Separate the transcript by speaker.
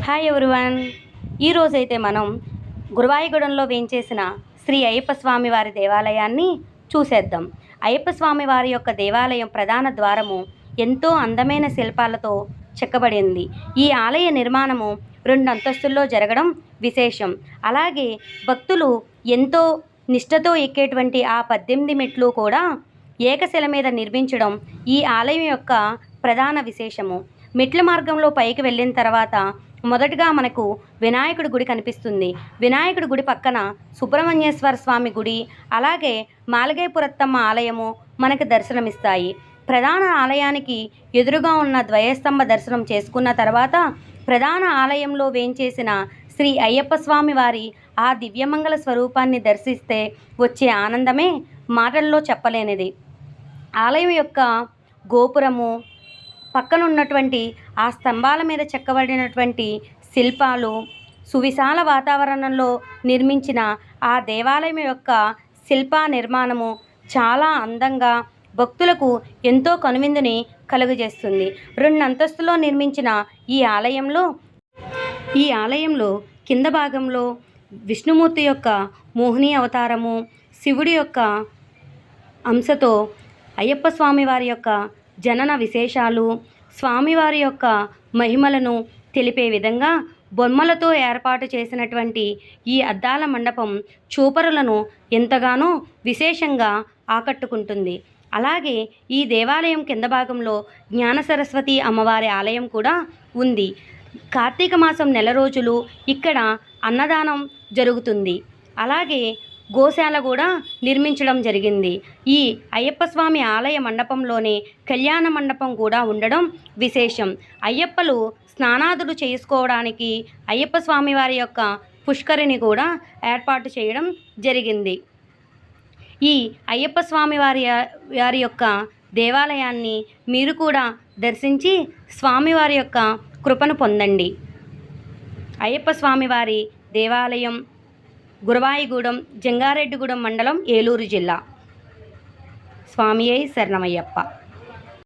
Speaker 1: Hi everyone. ఈరోజైతే మనం గురువాయూగూడెంలో వేంచేసిన శ్రీ అయ్యప్ప స్వామి వారి దేవాలయాన్ని చూసేద్దాం. అయ్యప్ప స్వామి వారి యొక్క దేవాలయం ప్రధాన ద్వారము ఎంతో అందమైన శిల్పాలతో చెక్కబడింది. ఈ ఆలయ నిర్మాణము 2 అంతస్తుల్లో జరగడం విశేషం. అలాగే భక్తులు ఎంతో నిష్ఠతో ఎక్కేటువంటి ఆ 18 మెట్లు కూడా ఏకశిల మీద నిర్మించడం ఈ ఆలయం యొక్క ప్రధాన విశేషము. మెట్ల మార్గంలో పైకి వెళ్ళిన తర్వాత మొదటగా మనకు వినాయకుడి గుడి కనిపిస్తుంది. వినాయకుడి గుడి పక్కన సుబ్రహ్మణ్యేశ్వర స్వామి గుడి, అలాగే మాలగేపురత్తమ్మ ఆలయము మనకు దర్శనమిస్తాయి. ప్రధాన ఆలయానికి ఎదురుగా ఉన్న ద్వయస్తంభ దర్శనం చేసుకున్న తర్వాత ప్రధాన ఆలయంలో వేంచేసిన శ్రీ అయ్యప్ప స్వామి వారి ఆ దివ్యమంగళ స్వరూపాన్ని దర్శిస్తే వచ్చే ఆనందమే మాటల్లో చెప్పలేనిది. ఆలయం యొక్క గోపురము పక్కన ఉన్నటువంటి ఆ స్తంభాల మీద చెక్కబడినటువంటి శిల్పాలు, సువిశాల వాతావరణంలో నిర్మించిన ఆ దేవాలయం యొక్క శిల్ప నిర్మాణము చాలా అందంగా భక్తులకు ఎంతో కనువిందుని కలుగజేస్తుంది. 2 అంతస్తులో నిర్మించిన ఈ ఆలయంలో కింద భాగంలో విష్ణుమూర్తి యొక్క మోహిని అవతారము, శివుడి యొక్క అంశతో అయ్యప్ప స్వామి వారి యొక్క జనన విశేషాలు, స్వామివారి యొక్క మహిమలను తెలిపే విధంగా బొమ్మలతో ఏర్పాటు చేసినటువంటి ఈ అద్దాల మండపం చూపరులను ఎంతగానో విశేషంగా ఆకట్టుకుంటుంది. అలాగే ఈ దేవాలయం కింద భాగంలో జ్ఞాన సరస్వతి అమ్మవారి ఆలయం కూడా ఉంది. కార్తీక మాసం నెల రోజులు ఇక్కడ అన్నదానం జరుగుతుంది. అలాగే గోశాల కూడా నిర్మించడం జరిగింది. ఈ అయ్యప్ప స్వామి ఆలయ మండపంలోనే కళ్యాణ మండపం కూడా ఉండడం విశేషం. అయ్యప్పలు స్నానాదులు చేసుకోవడానికి అయ్యప్ప స్వామి వారి యొక్క పుష్కరిణి కూడా ఏర్పాటు చేయడం జరిగింది. ఈ అయ్యప్ప స్వామి వారి యొక్క దేవాలయాన్ని మీరు కూడా దర్శించి స్వామివారి యొక్క కృపను పొందండి. అయ్యప్ప స్వామివారి దేవాలయం గురువాయూగూడెం, జంగారెడ్డిగూడెం మండలం, ఏలూరు జిల్లా. స్వామియే శరణమయ్యప్ప.